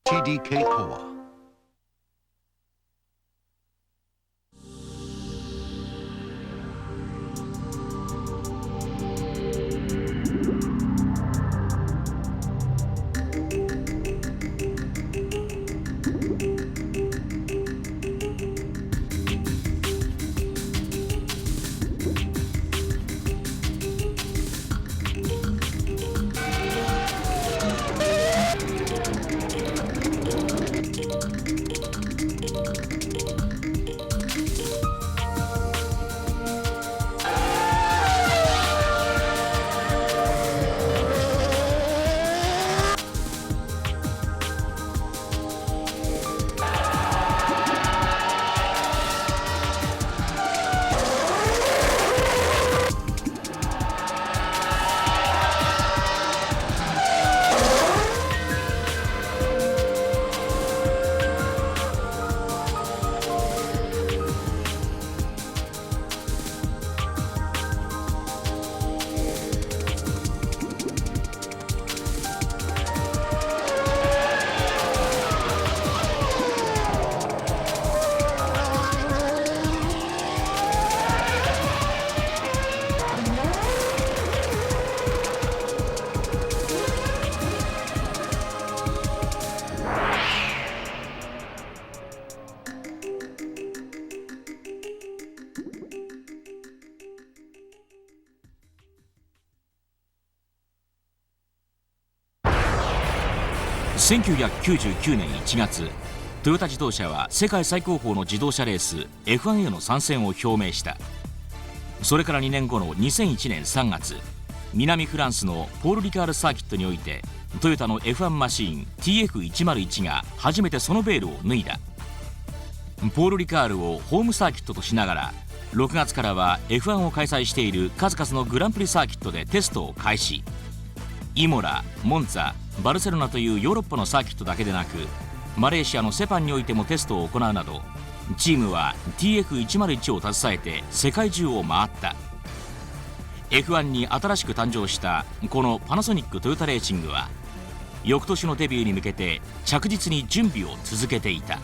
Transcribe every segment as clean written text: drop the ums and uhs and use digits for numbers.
TDK コア1999年1月、トヨタ自動車は世界最高峰の自動車レース F1 への参戦を表明した。それから2年後の2001年3月、南フランスのポール・リカールサーキットにおいてトヨタの F1 マシーン TF101 が初めてそのベールを脱いだ。ポール・リカールをホームサーキットとしながら、6月からは F1 を開催している数々のグランプリサーキットでテストを開始。イモラ、モンツァ、バルセロナというヨーロッパのサーキットだけでなく、マレーシアのセパンにおいてもテストを行うなど、チームは TF101 を携えて世界中を回った。 F1 に新しく誕生したこのパナソニックトヨタレーシングは、翌年のデビューに向けて着実に準備を続けていた。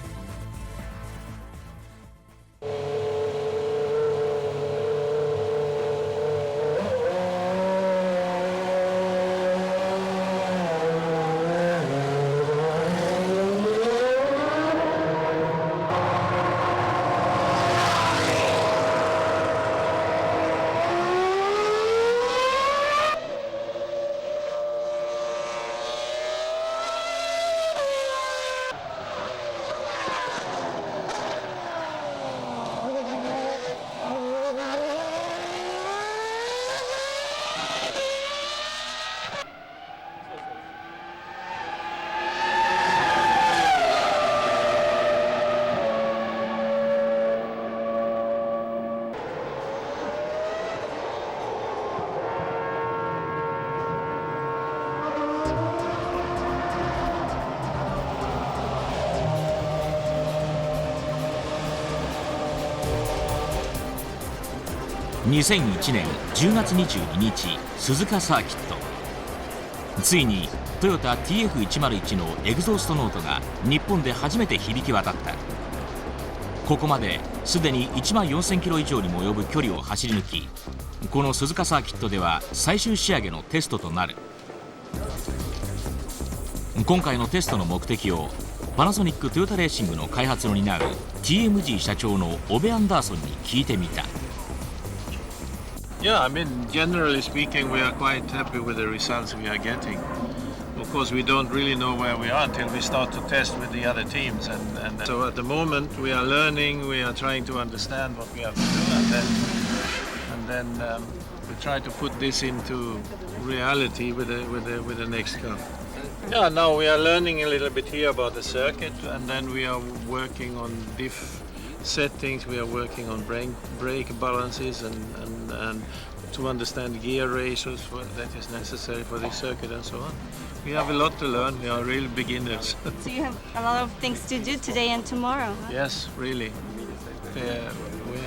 2001年10月22日、鈴鹿サーキット。ついにトヨタ TF101 のエグゾーストノートが日本で初めて響き渡った。ここまですでに1万4000キロ以上にも及ぶ距離を走り抜き、この鈴鹿サーキットでは最終仕上げのテストとなる。今回のテストの目的をパナソニックトヨタレーシングの開発を担う TMG 社長のオベ・アンダーソンに聞いてみた。Yeah, I mean, generally speaking, we are quite happy with the results we are getting. Of course, we don't really know where we are until we start to test with the other teams. And so at the moment, we are learning, we are trying to understand what we have to do, and then we try to put this into reality with the next car. Yeah, now we are learning a little bit here about the circuit, and then we are working on diff settings. We are working on brake balances and to understand gear ratios that is necessary for this circuit and so on. We have a lot to learn. We are real beginners. So you have a lot of things to do today and tomorrow, huh? Yes, really. We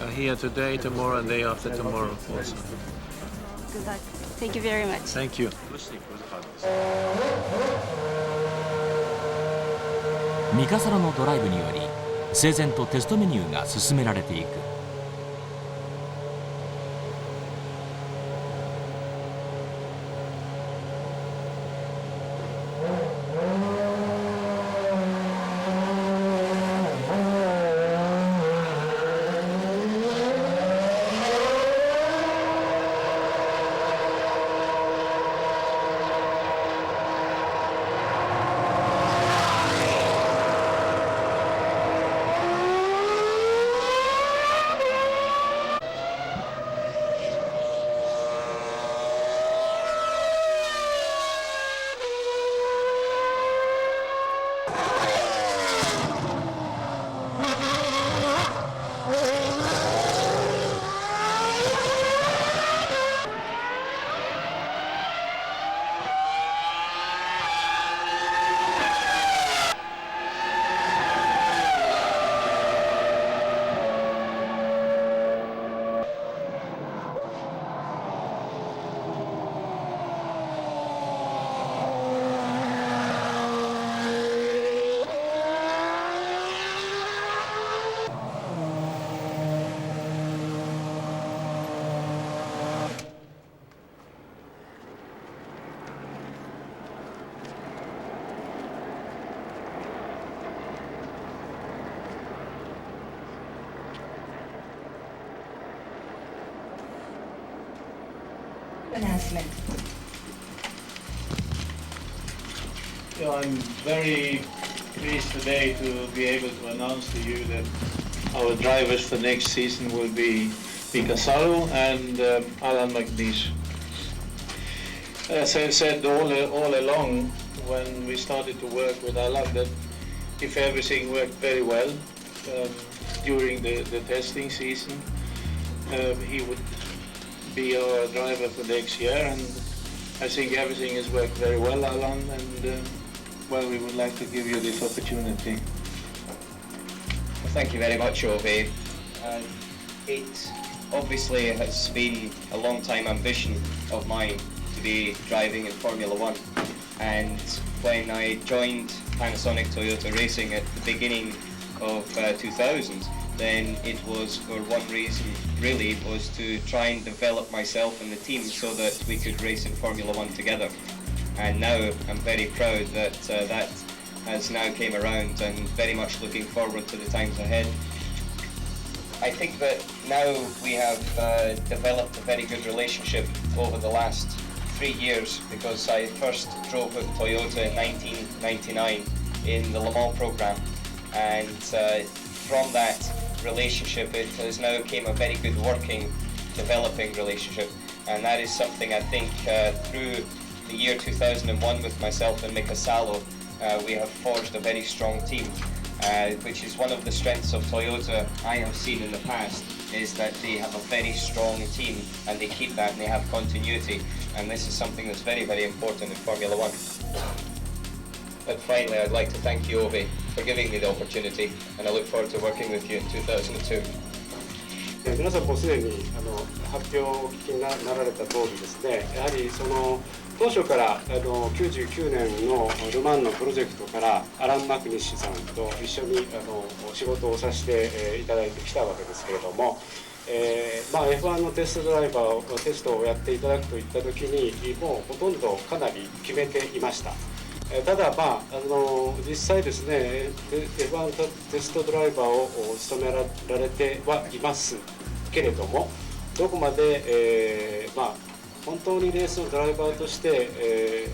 are here today, tomorrow, and day after tomorrow also. Good luck. Thank you very much. Thank you. 三笠野のドライブにより整然とテストメニューが進められていく。Announcement. I'm very pleased today to be able to announce to you that our drivers for next season will be Mika Salo and Alan McNeish. As I've said all along when we started to work with Alan, that if everything worked very well during the testing season, he would be our driver for next year, and I think everything has worked very well, Alan, and well, we would like to give you this opportunity. Well, thank you very much, Ove. It obviously has been a long time ambition of mine to be driving in Formula One, and when I joined Panasonic Toyota Racing at the beginning of 2000, then it was for one reason, really, was to try and develop myself and the team so that we could race in Formula One together. And now I'm very proud that that has now came around, and very much looking forward to the times ahead. I think that now we have developed a very good relationship over the last 3 years, because I first drove with Toyota in 1999 in the Le Mans program, and from that relationship it has now become a very good working, developing relationship, and that is something I think through the year 2001 with myself and Mika Salo, we have forged a very strong team, which is one of the strengths of Toyota I have seen in the past, is that they have a very strong team and they keep that and they have continuity, and this is something that's very, very important in Formula One. But finally, I'd like to thank you, Ove, for giving me the opportunity, and I look forward to working with you in 2002. 皆さんもすでに発表をお聞きになられた通りですね、やはりその当初から99年のル・マンのプロジェクトからアラン・マクニッシュさんと一緒に仕事をさせていただいてきたわけですけれども、F1 のテストドライバーテストをやっていただくといった時にもうほとんどかなり決めていました。ただ実際ですね F1 テストドライバーを務められてはいますけれども、どこまで、本当にレースのドライバーとして、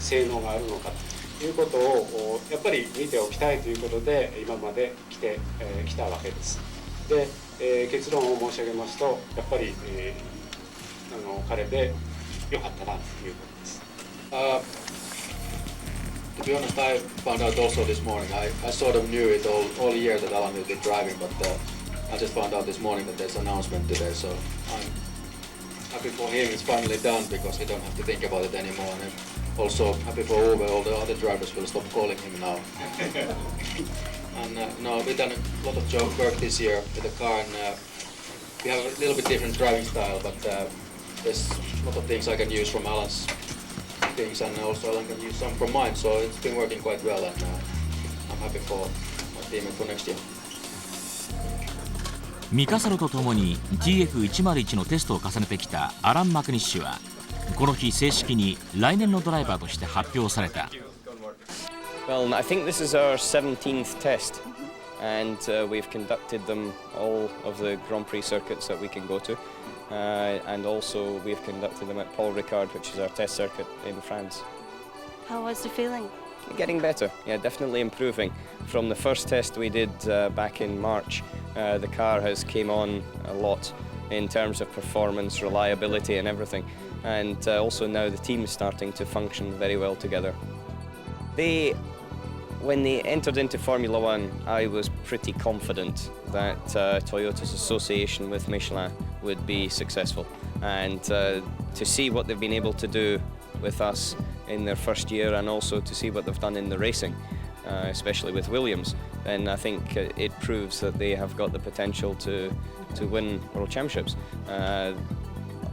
性能があるのかということをやっぱり見ておきたいということで今まで来たわけです。で、結論を申し上げますとやっぱり、彼で良かったなということです。To be honest, I found out also this morning. I sort of knew it all year that Alan will be driving, but I just found out this morning that there's an announcement today, so I'm happy for him it's finally done, because he don't have to think about it anymore. And I'm also happy for Ove, all the other drivers will stop calling him now. And no, we've done a lot of job work this year with the car, and we have a little bit different driving style, but there's a lot of things I can use from Alan's things, and also Alan can use some from mine, so it's been working quite well, and I'm happy for my team and for next year. ミカサロとともに TF101 のテストを重ねてきたアラン・マクニッシュはこの日正式に来年のドライバーとして発表された。 Well, I think this is our 17th test, and we've conducted them all of the Grand Prix circuits that we can go to, and also we've conducted them at Paul Ricard, which is our test circuit in France. How was the feeling? Getting better, yeah, definitely improving. From the first test we did back in March, the car has came on a lot in terms of performance, reliability and everything, and also now the team is starting to function very well together. When they entered into Formula One, I was pretty confident that Toyota's association with Michelin would be successful. And to see what they've been able to do with us in their first year and also to see what they've done in the racing, especially with Williams, then I think it proves that they have got the potential to win World Championships.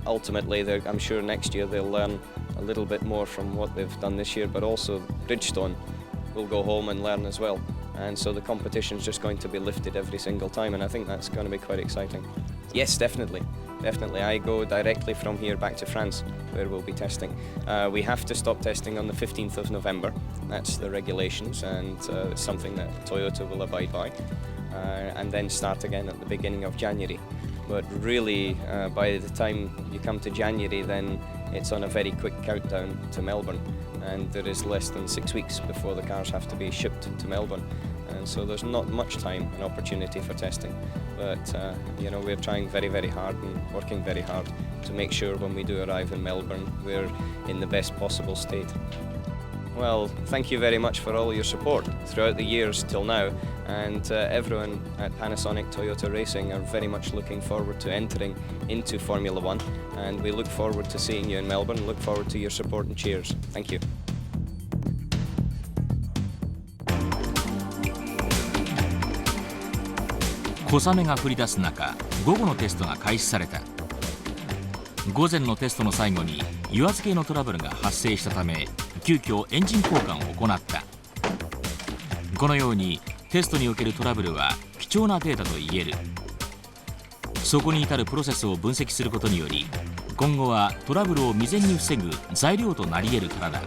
Ultimately, I'm sure next year they'll learn a little bit more from what they've done this year, but also Bridgestone will go home and learn as well. And so the competition's just going to be lifted every single time, and I think that's going to be quite exciting. Yes, definitely. Definitely. I go directly from here back to France, where we'll be testing. We have to stop testing on the 15th of November. That's the regulations, and it's something that Toyota will abide by. And then start again at the beginning of January. But really, by the time you come to January, then it's on a very quick countdown to Melbourne. And there is less than 6 weeks before the cars have to be shipped to Melbourne. And so there's not much time and opportunity for testing. But, you know, we're trying very, very hard and working very hard to make sure when we do arrive in Melbourne, we're in the best possible state. Well, thank you very much for all your support throughout the years till now, and everyone at Panasonic Toyota Racing are very much looking forward to entering into Formula One, and we look forward to seeing you in Melbourne. Look forward to your support and cheers. Thank you. 小雨が降り出す中、午後のテストが開始された。午前のテストの最後に油圧系のトラブルが発生したため、急遽エンジン交換を行った。このようにテストにおけるトラブルは貴重なデータと言える。そこに至るプロセスを分析することにより、今後はトラブルを未然に防ぐ材料となり得るからだ。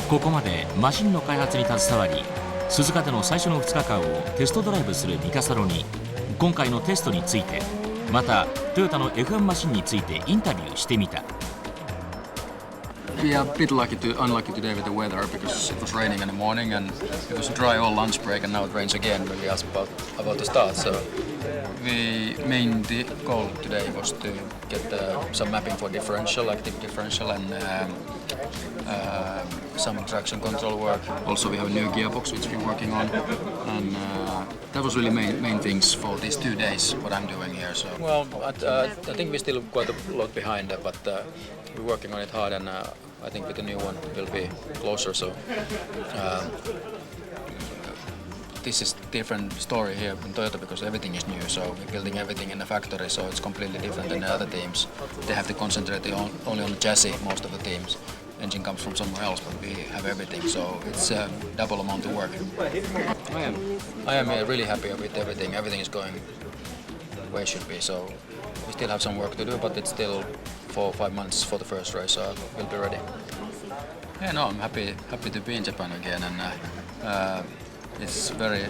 ここまでマシンの開発に携わり、鈴鹿での最初の2日間をテストドライブするミカサロに、今回のテストについて、またトヨタの F1 マシンについてインタビューしてみた。We are a bit unlucky today with the weather because it was raining in the morning and it was dry all lunch break, and now it rains again when we asked about the start. So the main goal today was to get some mapping for differential, active differential, and some traction control work. Also, we have a new gearbox which we're working on, and that was really main things for these 2 days. What I'm doing here. So well, I think we're still quite a lot behind, but we're working on it hard, and I think with the new one we'll be closer. So this is different story here in Toyota because everything is new. So we're building everything in the factory, so it's completely different than the other teams. They have to concentrate only on the chassis. Most of the teams. Engine comes from somewhere else, but we have everything, so it's a double amount of work. I am really happy with everything. Everything is going where it should be, so we still have some work to do, but it's still 4 or 5 months for the first race, so we'll be ready. Yeah, no, I'm happy to be in Japan again, and it's very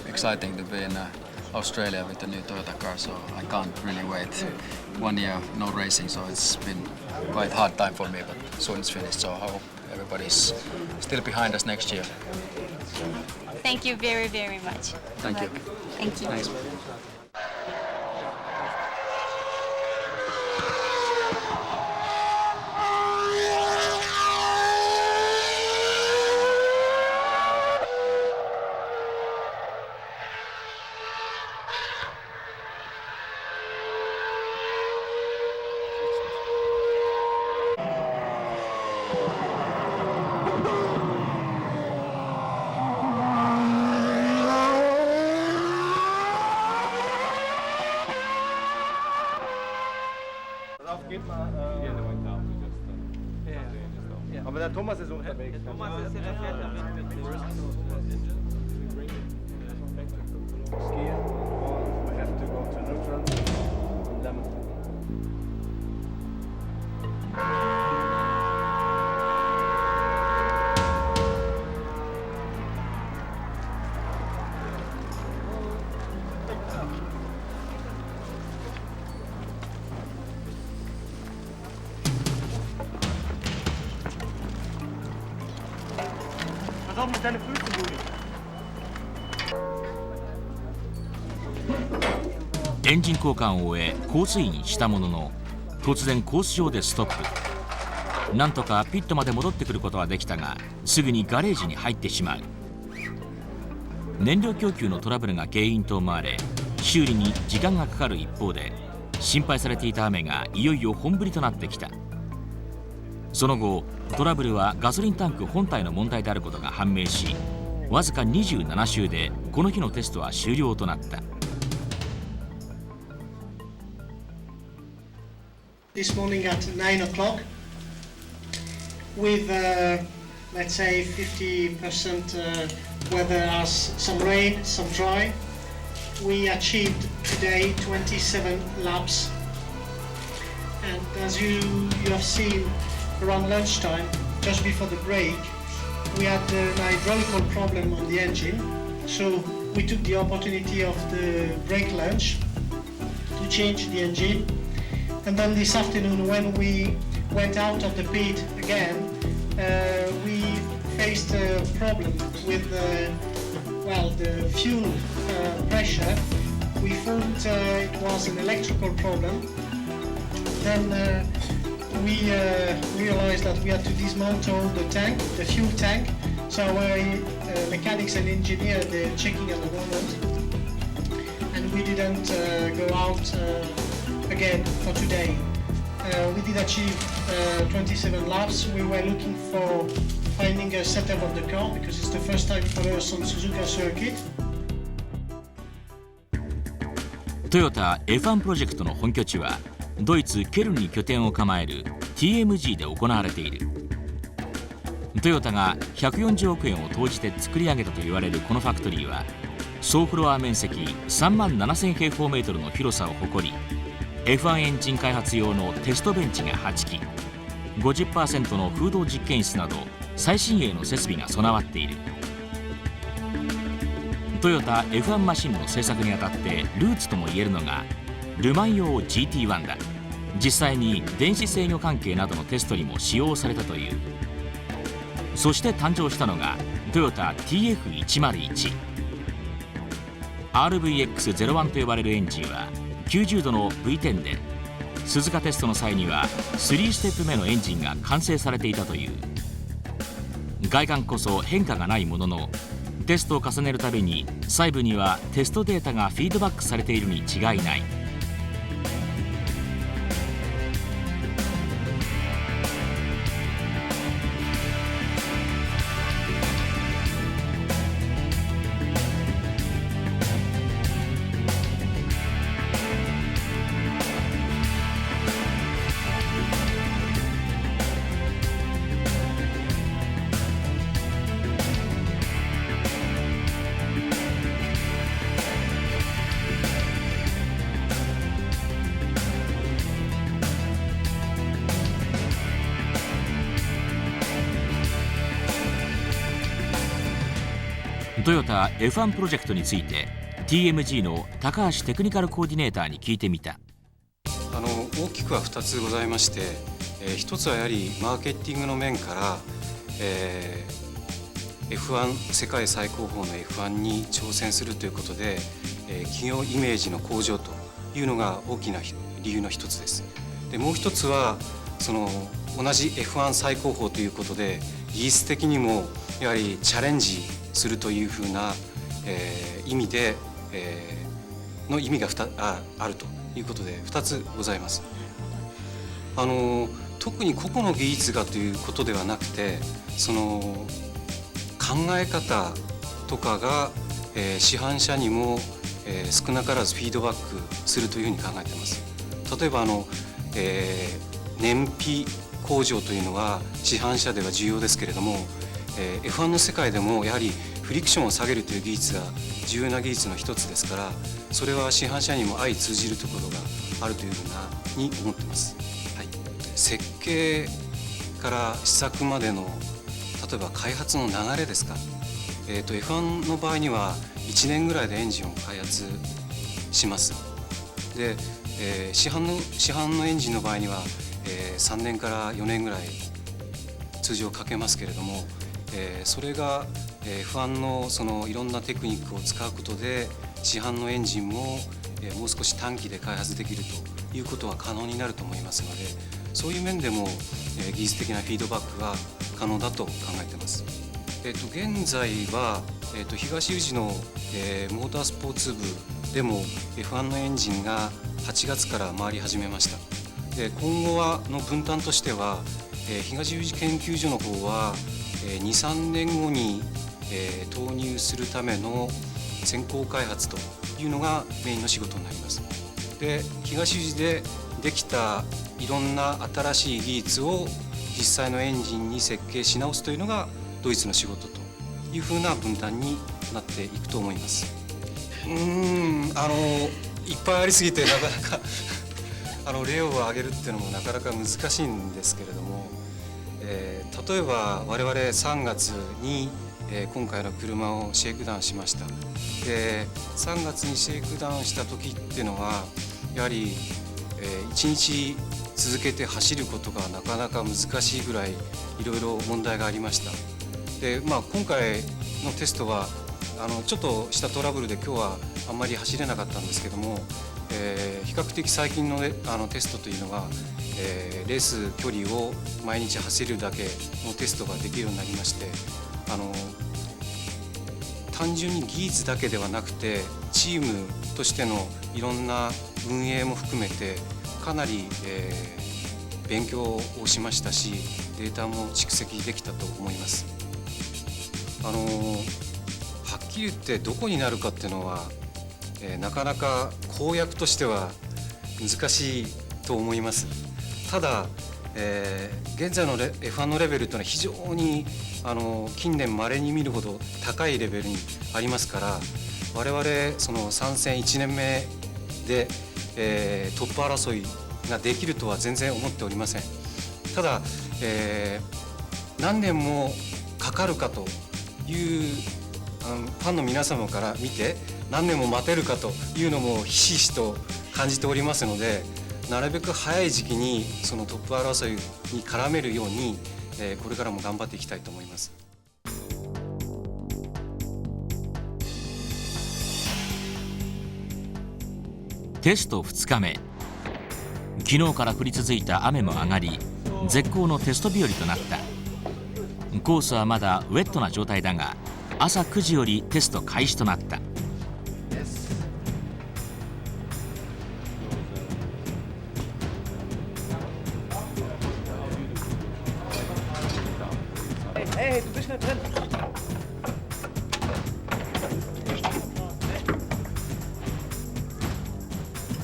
exciting to be in Australia with the new Toyota car, so I can't really wait. 1 year no racing, so it's been quite hard time for me, but soon it's finished, so I hope everybody's still behind us next year. Thank you very, very much. Thank you. Thank you. Thanks. Aber der Thomas ist unterwegs. Thomas ist in der Fährt damit. Skiing, we have to go to neutral and then. Pass auf mit deinen Füßen, Juli. エンジン交換を終えコースインしたものの突然コース上でストップ。なんとかピットまで戻ってくることはできたがすぐにガレージに入ってしまう。燃料供給のトラブルが原因と思われ修理に時間がかかる一方で心配されていた雨がいよいよ本降りとなってきた。その後トラブルはガソリンタンク本体の問題であることが判明しわずか27周でこの日のテストは終了となった。This morning at 9 o'clock with let's say 50% weather as some rain, some dry. We achieved today 27 laps, and as you have seen around lunchtime, just before the break, we had an hydraulical problem on the engine, so we took the opportunity of the break lunch to change the engine. And then this afternoon, when we went out of the pit again, we faced a problem with the fuel pressure. We thought it was an electrical problem. Then we realized that we had to dismantle the tank, the fuel tank. So our mechanics and engineers, they're checking at the moment. And we didn't go out again for today. We did achieve 27 laps. We were looking for finding a setup of the car because it's the first time for us on Suzuka circuit. トヨタ F1 プロジェクトの本拠地はドイツ・ケルンに拠点を構える TMG で行われている。トヨタが140億円を投じて作り上げたと言われるこのファクトリーは総フロア面積3万7000平方メートルの広さを誇りF1 エンジン開発用のテストベンチが8機 50% の風洞実験室など最新鋭の設備が備わっている。トヨタ F1 マシンの製作にあたってルーツともいえるのがルマン用 GT1 だ。実際に電子制御関係などのテストにも使用されたという。そして誕生したのがトヨタ TF101 RVX01 と呼ばれるエンジンは90度の V10 で鈴鹿テストの際には3ステップ目のエンジンが完成されていたという。外観こそ変化がないもののテストを重ねるたびに細部にはテストデータがフィードバックされているに違いない。トヨタ F1 プロジェクトについて TMG の高橋テクニカルコーディネーターに聞いてみた。大きくは2つございまして、1つはやはりマーケティングの面から、F1 世界最高峰の F1 に挑戦するということで、企業イメージの向上というのが大きな理由の一つです。でもう一つは同じ F1 最高峰ということで技術的にもやはりチャレンジするというふうな、意味で、の意味があるということで2つございます。特に個々の技術がということではなくて考え方とかが、市販車にも、少なからずフィードバックするというふうに考えています。例えば燃費向上というのは市販車では重要ですけれども、F1 の世界でもやはりフリクションを下げるという技術が重要な技術の一つですから、それは市販車にも相通じるところがあるというふうに思っています。はい、設計から試作までの例えば開発の流れですか。F1 の場合には1年ぐらいでエンジンを開発します。で、市販のエンジンの場合には、3年から4年ぐらい通常かけますけれども、それが F1 のそのいろんなテクニックを使うことで市販のエンジンももう少し短期で開発できるということは可能になると思いますので、そういう面でも技術的なフィードバックは可能だと考えています。現在は東宇治のモータースポーツ部でも F1 のエンジンが8月から回り始めました。で、今後の分担としては東宇治研究所の方は2、3年後に投入するための先行開発というのがメインの仕事になります。で、東宇治でできたいろんな新しい技術を実際のエンジンに設計し直すというのがドイツの仕事というふうな分担になっていくと思います。いっぱいありすぎてなかなか例を挙げるっていうのもなかなか難しいんですけれども、例えば我々3月に今回の車をシェイクダウンしました。で、3月にシェイクダウンした時っていうのはやはり1日続けて走ることがなかなか難しいぐらいいろいろ問題がありました。で、今回のテストはちょっとしたトラブルで今日はあんまり走れなかったんですけども、比較的最近のテストというのは、レース距離を毎日走るだけのテストができるようになりまして、単純に技術だけではなくてチームとしてのいろんな運営も含めてかなり、勉強をしましたし、データも蓄積できたと思います。はっきり言ってどこになるかっていうのは、なかなか公約としては難しいと思います。ただ、現在のF1 のレベルというのは非常に近年稀に見るほど高いレベルにありますから、我々その参戦1年目で、トップ争いができるとは全然思っておりません。ただ、何年もかかるかというファンの皆様から見て何年も待てるかというのもひしひしと感じておりますので、なるべく早い時期にそのトップ争いに絡めるように、これからも頑張っていきたいと思います。テスト2日目、昨日から降り続いた雨も上がり絶好のテスト日和となった。コースはまだウェットな状態だが朝9時よりテスト開始となった。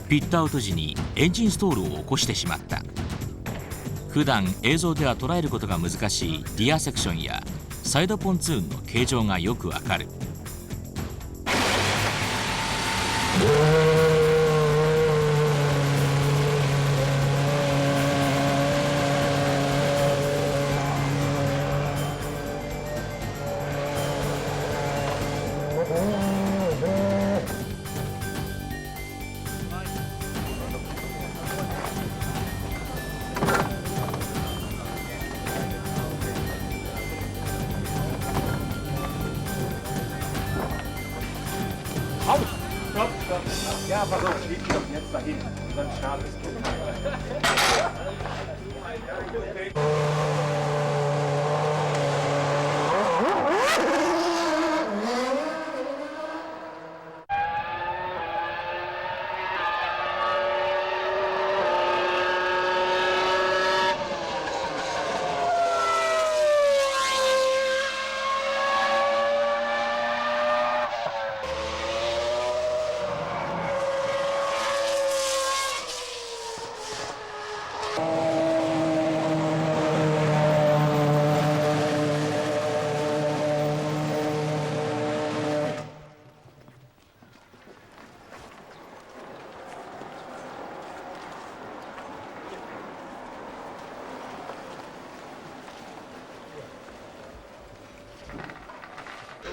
ピットアウト時にエンジンストールを起こしてしまった。普段映像では捉えることが難しいリアセクションやサイドポンツーンの形状がよくわかる。Ja, pass auf, schieb dich doch jetzt dahin. Und dann startest du.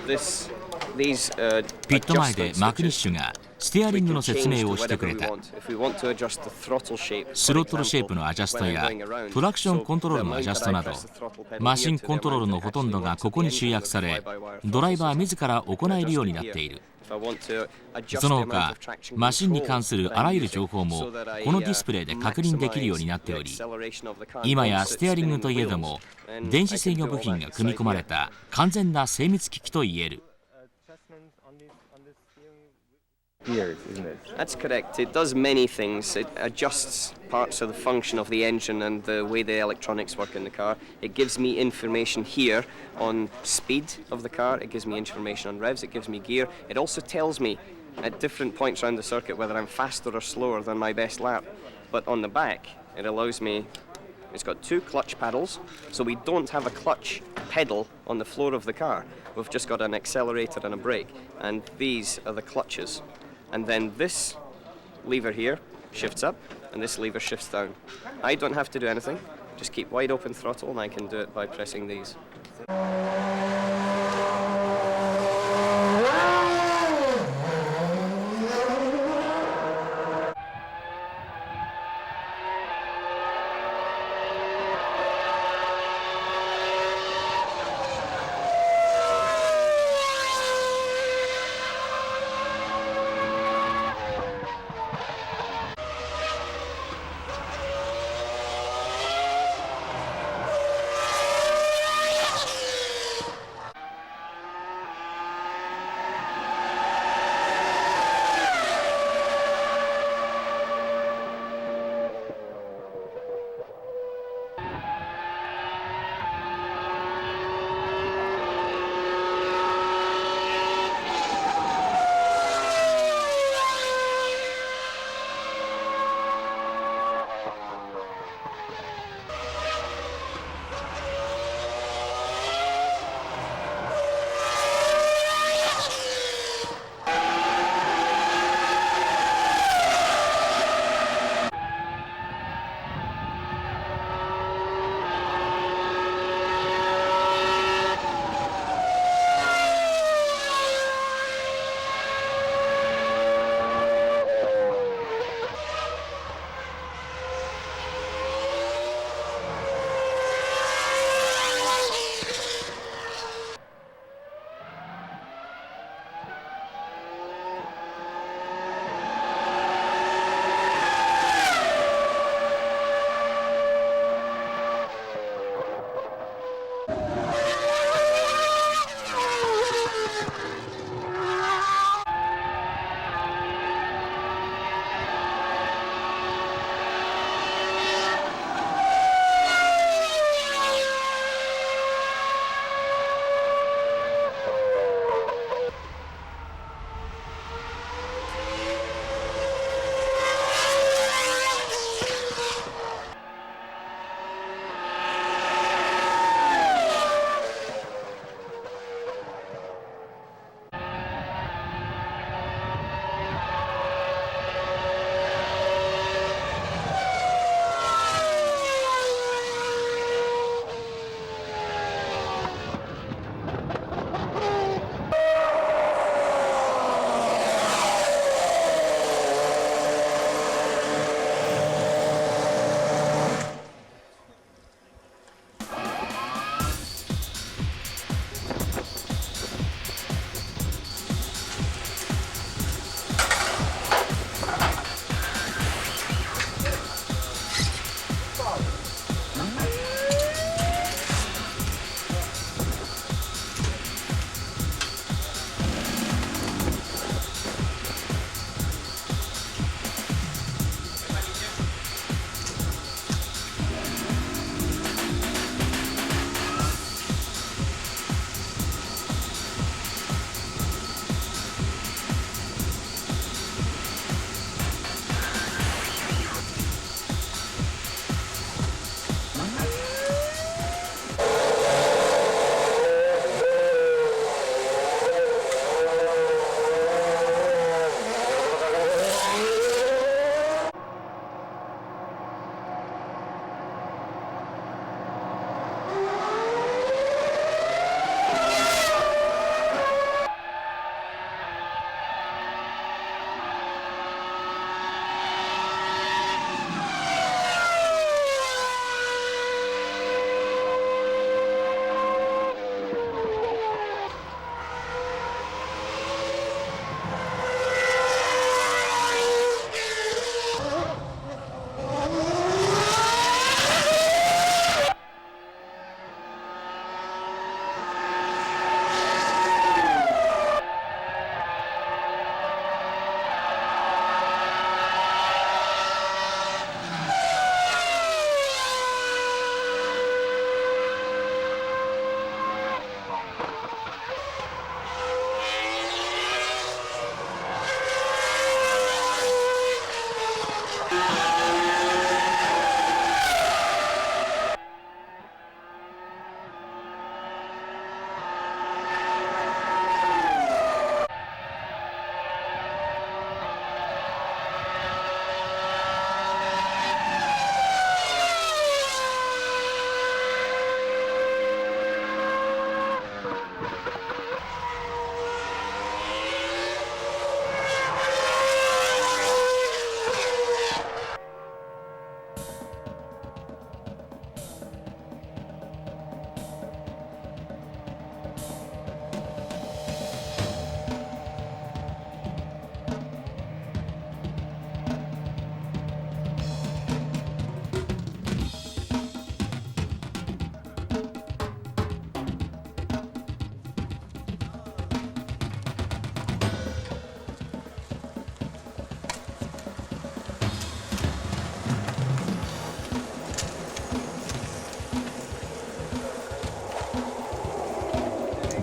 ピット前でマクニッシュがステアリングの説明をしてくれた。スロットルシェイプのアジャストやトラクションコントロールのアジャストなど、マシンコントロールのほとんどがここに集約され、ドライバー自ら行えるようになっている。その他、マシンに関するあらゆる情報もこのディスプレイで確認できるようになっており、今やステアリングといえども電子制御部品が組み込まれた完全な精密機器といえる。That's correct. It does many things. It adjusts parts of the function of the engine and the way the electronics work in the car. It gives me information here on speed of the car. It gives me information on revs. It gives me gear. It also tells me at different points around the circuit whether I'm faster or slower than my best lap. But on the back, it allows me... It's got 2 clutch paddles, so we don't have a clutch pedal on the floor of the car. We've just got an accelerator and a brake, and these are the clutches. And then this lever here shifts up, and this lever shifts down. I don't have to do anything. Just keep wide open throttle, and I can do it by pressing these. 「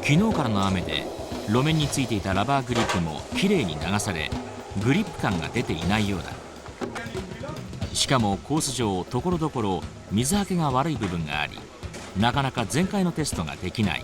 昨日からの雨で路面についていたラバーグリップもきれいに流され、グリップ感が出ていないようだ。しかもコース上ところどころ水はけが悪い部分があり、なかなか全開のテストができない。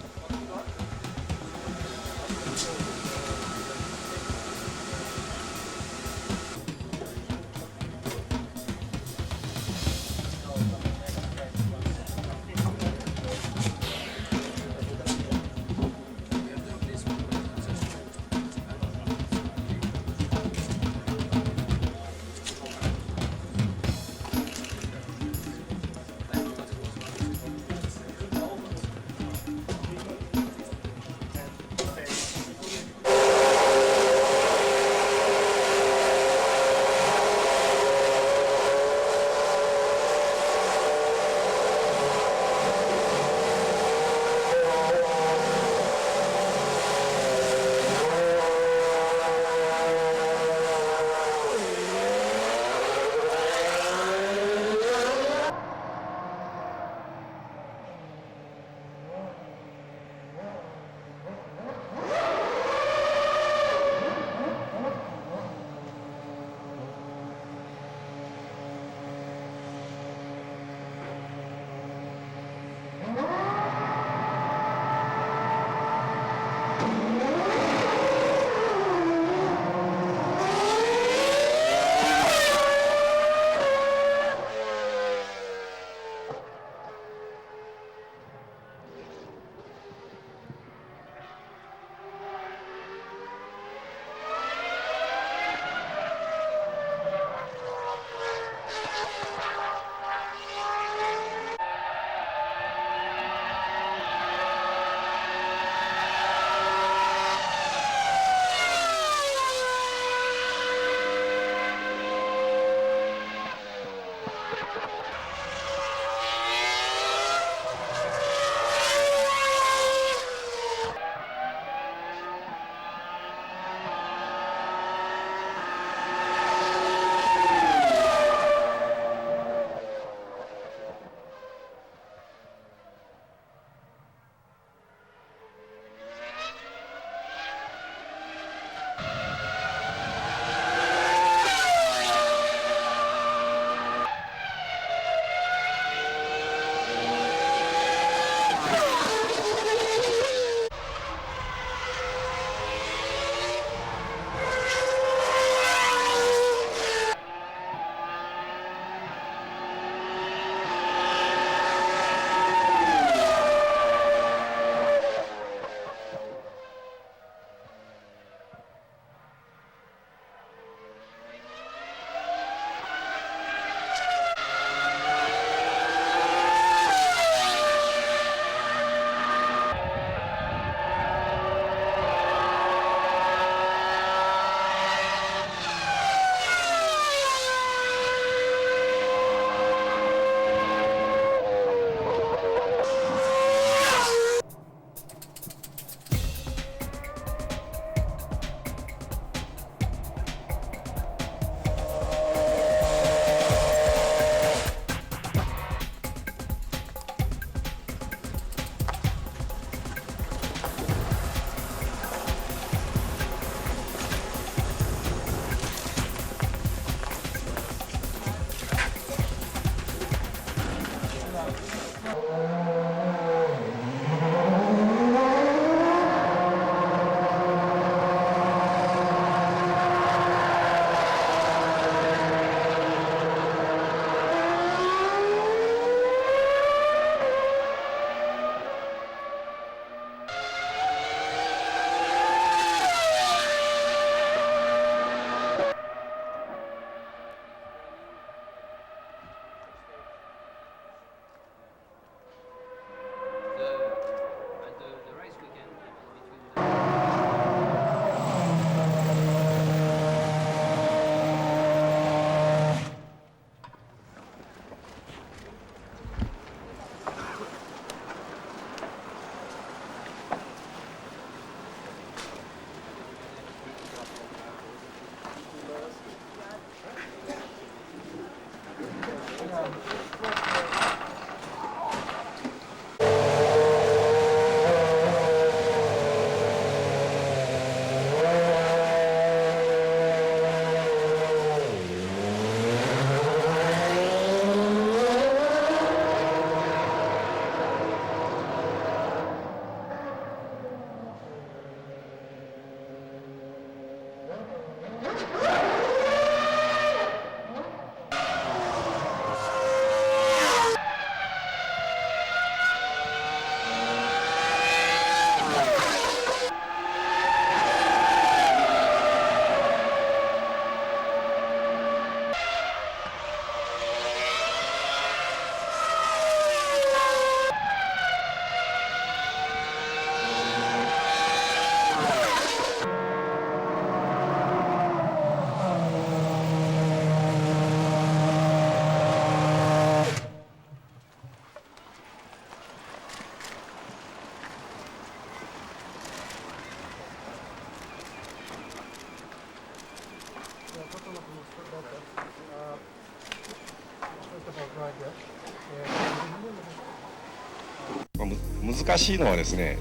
難しいのはですね、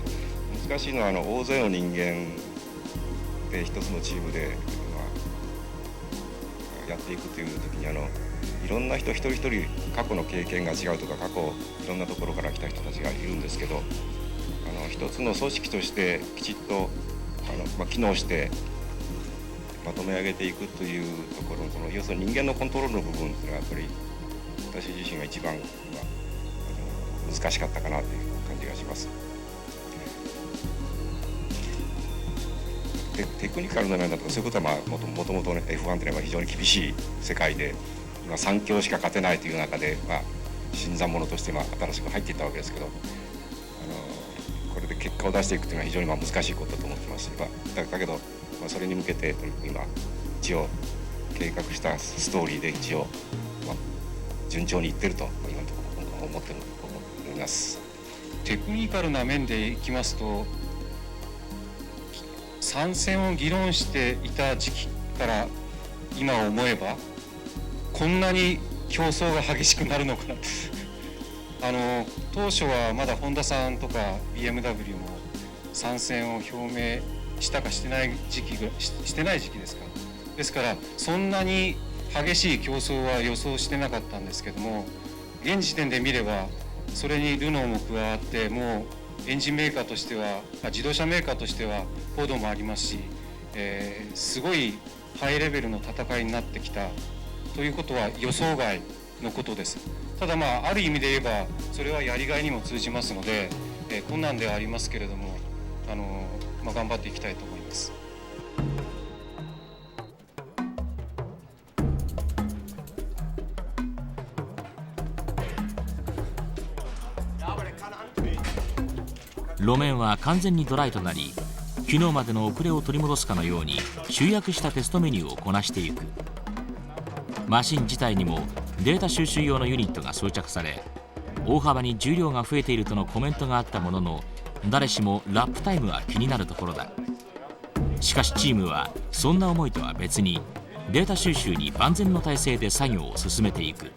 大勢の人間で一つのチームで、やっていくという時にいろんな人一人一人過去の経験が違うとか、過去いろんなところから来た人たちがいるんですけど、一つの組織としてきちっと機能してまとめ上げていくというところの、要するに人間のコントロールの部分というのはやっぱり私自身が一番難しかったかなという感じがします。テクニカルな面だとかそういうことはもともとね F1 というのは非常に厳しい世界で、今3強しか勝てないという中で、新参者として新しく入っていったわけですけど、これで結果を出していくというのは非常に難しいことだと思ってますし、だけど、それに向けて今一応計画したストーリーで一応、順調にいってると今のところ思っています。テクニカルな面でいきますと、参戦を議論していた時期から今思えばこんなに競争が激しくなるのかな当初はまだホンダさんとか BMW も参戦を表明したかしてない時期ですか。ですからそんなに激しい競争は予想してなかったんですけども、現時点で見ればそれにルノーも加わって、もうエンジンメーカーとしては自動車メーカーとしてはフォードもありますし、すごいハイレベルの戦いになってきたということは予想外のことです。ただある意味で言えばそれはやりがいにも通じますので、困難ではありますけれども頑張っていきたいと思います。路面は完全にドライとなり、昨日までの遅れを取り戻すかのように集約したテストメニューをこなしていく。マシン自体にもデータ収集用のユニットが装着され、大幅に重量が増えているとのコメントがあったものの、誰しもラップタイムは気になるところだ。しかしチームはそんな思いとは別にデータ収集に万全の体制で作業を進めていく。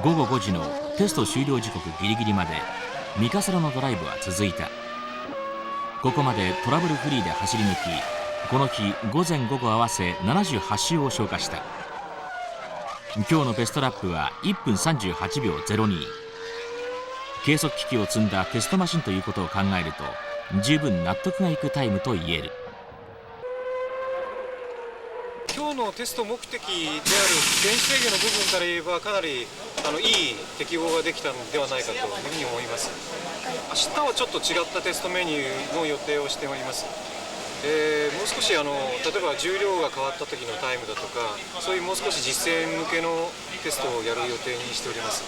午後5時のテスト終了時刻ギリギリまで三笠野のドライブは続いた。ここまでトラブルフリーで走り抜き、この日午前午後合わせ78周を消化した。今日のベストラップは1分38秒02。計測機器を積んだテストマシンということを考えると十分納得がいくタイムと言える。今日のテスト目的である電子制御の部分から言えばかなりいい適合ができたのではないかというふうに思います。明日はちょっと違ったテストメニューの予定をしております。もう少し例えば重量が変わった時のタイムだとか、そういうもう少し実践向けのテストをやる予定にしております。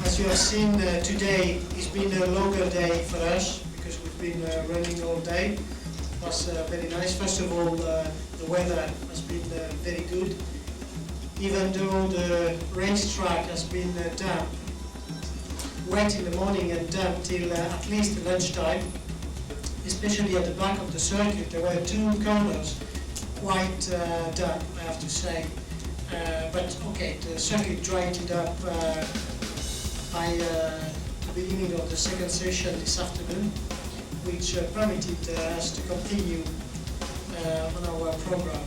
As you have seen today, it's been a longer day for us because we've been running all day. It was very nice. First of all, the weather has been very good. Even though the racetrack has been damp, wet in the morning and damp till at least lunchtime, especially at the back of the circuit, there were two corners quite damp, I have to say. But okay, the circuit dried it up by the beginning of the second session this afternoon, which permitted us to continue on our program.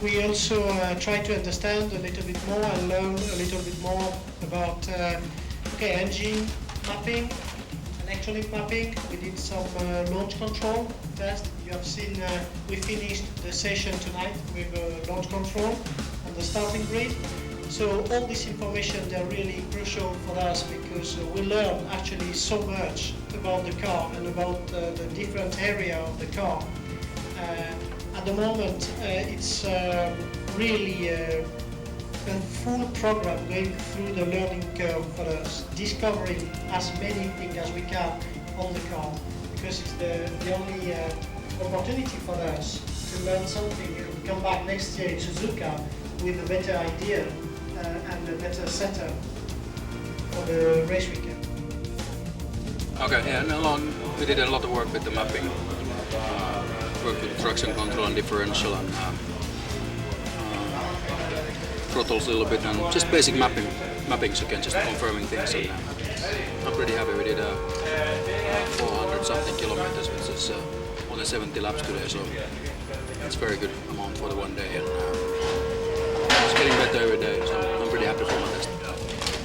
We also try to understand a little bit more and learn a little bit more about engine mapping, electronic mapping. We did some launch control test. You have seen we finished the session tonight with launch control on the starting grid. So all this information, they're really crucial for us because we learn actually so much about the car and about the different area of the car. At the moment, it's really a full program going through the learning curve for us, discovering as many things as we can on the car, because it's the only opportunity for us to learn something and come back next year in Suzuka with a better idea and a better setup for the race weekend. Okay, yeah, we did a lot of work with the mapping. Worked with traction control and differential and throttles a little bit and just basic mappings again, just confirming things. And I'm pretty happy. We did 400 something kilometers, which is only 70 laps today, so it's a very good amount for the one day. And it's getting better every day, so I'm pretty happy for my test.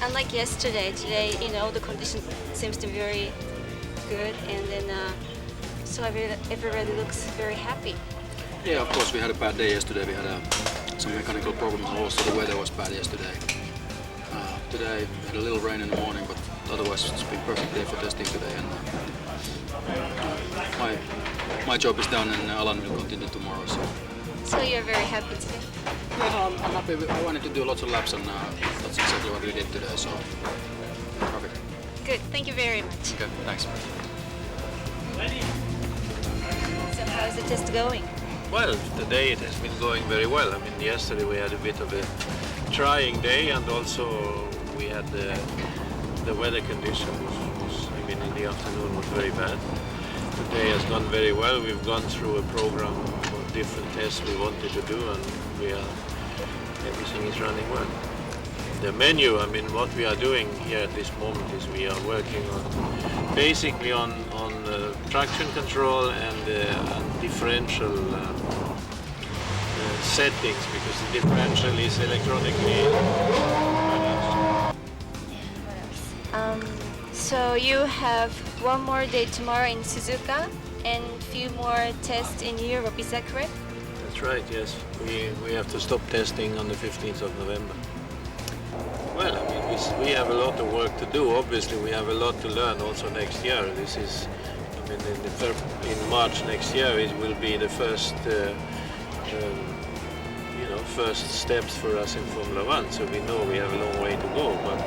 Unlike yesterday, today, the condition seems to be very good, and then so everybody looks very happy. Yeah, of course, we had a bad day yesterday. We had some mechanical problems, and also the weather was bad yesterday. Today we had a little rain in the morning, but otherwise it's been a perfect day for testing today. And my job is done, and Alan will continue tomorrow. So you're very happy today? Yeah, I'm happy. I wanted to do lots of laps, and that's exactly what we did today. So perfect. Good. Thank you very much. Okay, thanks. So how's the test going? Well, today it has been going very well. I mean, yesterday we had a bit of a trying day, and also we had the weather condition was in the afternoon was very bad. Today has gone very well. We've gone through a program of different tests we wanted to do, and everything is running well. The menu, I mean, what we are doing here at this moment is we are working on basically on traction control and differential settings, because the differential is electronically So you have one more day tomorrow in Suzuka and a few more tests in Europe, is that correct? That's right, yes. We have to stop testing on the 15th of November. Well, I mean, we have a lot of work to do. Obviously, we have a lot to learn also next year. This is, I mean, in March next year, it will be the first, first steps for us in Formula One. So we know we have a long way to go, but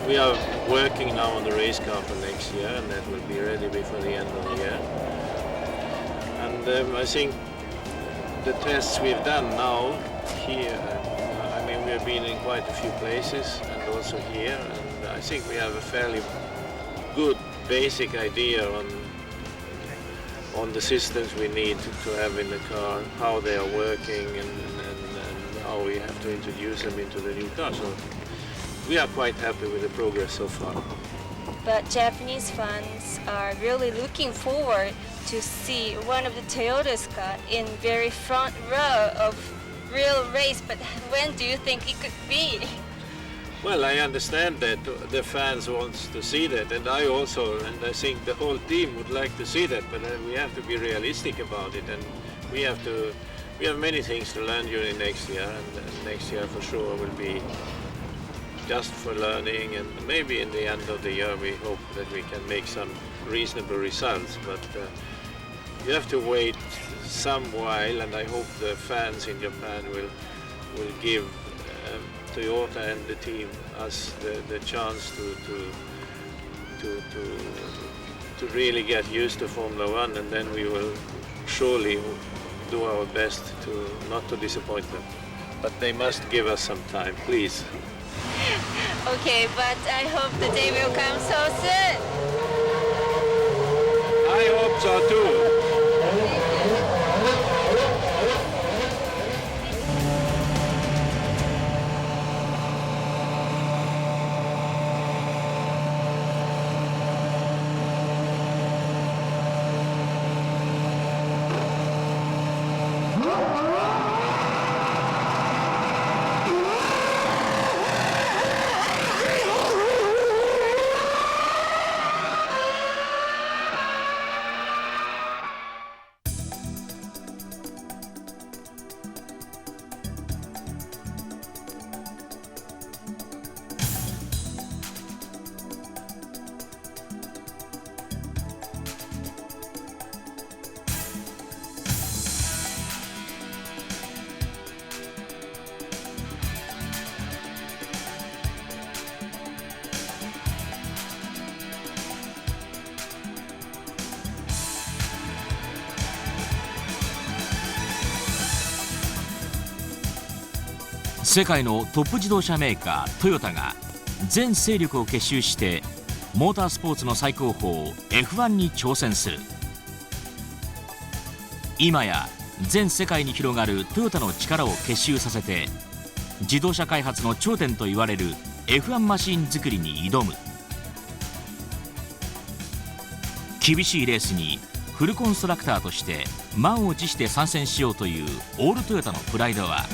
we are working now on the race car for next year, and that will be ready before the end of the year. And I think the tests we've done now here, we have been in quite a few places and also here, and I think we have a fairly good basic idea on the systems we need to have in the car, how they are working and how we have to introduce them into the new car. So we are quite happy with the progress so far. But Japanese fans are really looking forward to see one of the Toyota's car in very front row of real race. But when do you think it could be? Well, I understand that the fans want to see that, and I also, and I think the whole team would like to see that, but we have to be realistic about it, and we have many things to learn during next year, and next year for sure will be just for learning, and maybe in the end of the year we hope that we can make some reasonable results, but you have to wait some while, and I hope the fans in Japan will give Toyota and the team us the chance to really get used to Formula One, and then we will surely do our best to not to disappoint them. But they must give us some time, please. Okay, but I hope the day will come so soon. I hope so too. 世界のトップ自動車メーカートヨタが全勢力を結集してモータースポーツの最高峰 F1 に挑戦する。今や全世界に広がるトヨタの力を結集させて自動車開発の頂点といわれる F1 マシン作りに挑む。厳しいレースにフルコンストラクターとして満を持して参戦しようというオールトヨタのプライドは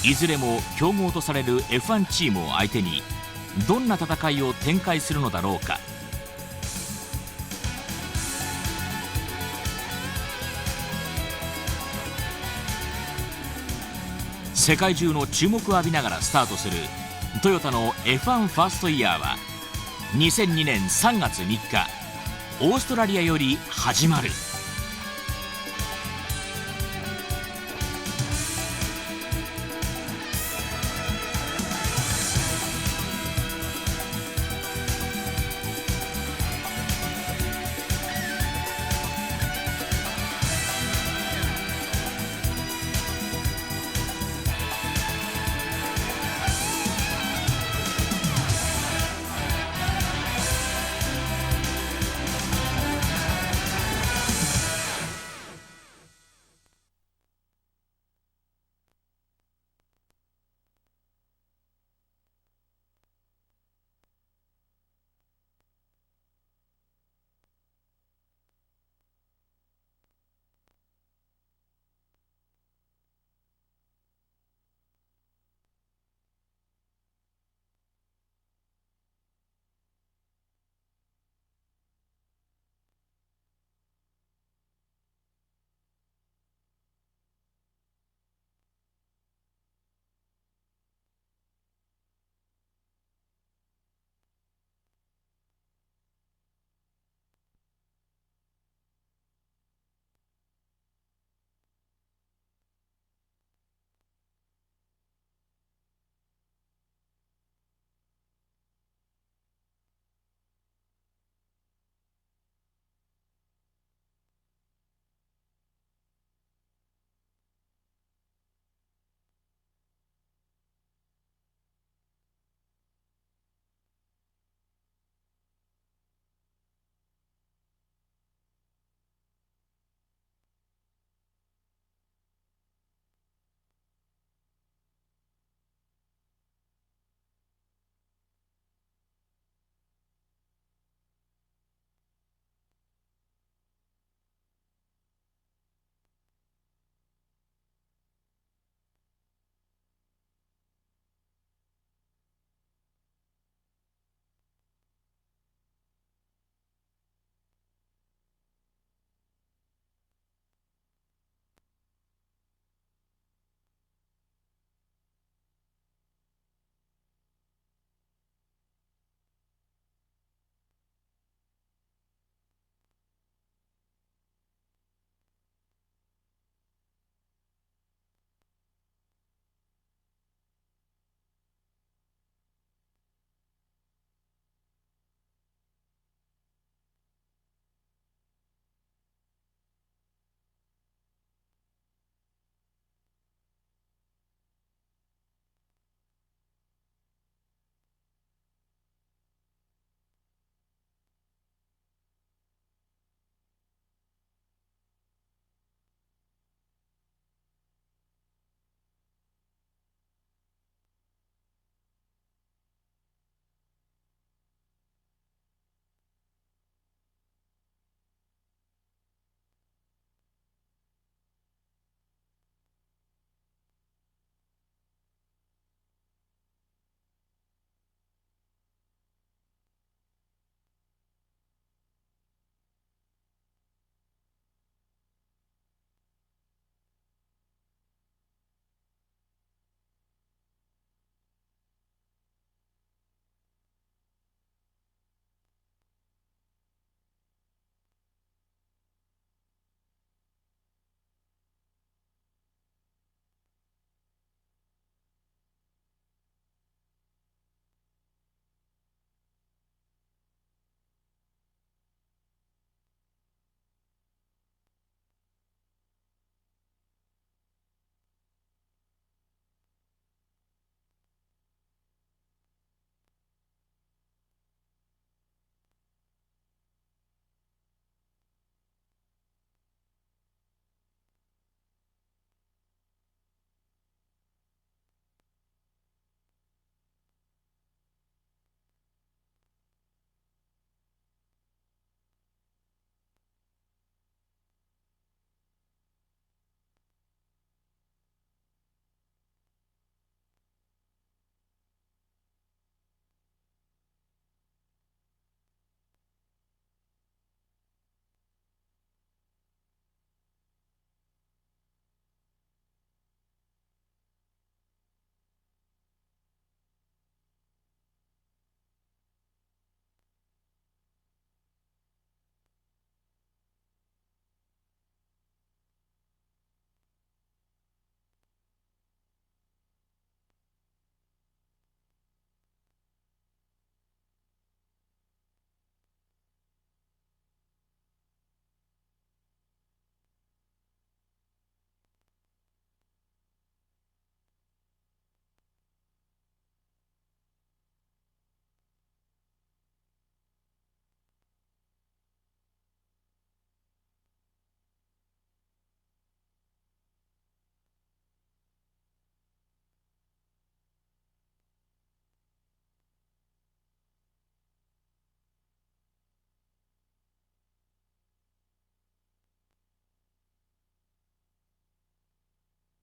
いずれも強豪とされる F1 チームを相手にどんな戦いを展開するのだろうか。世界中の注目を浴びながらスタートするトヨタの F1 ファーストイヤーは2002年3月3日オーストラリアより始まる。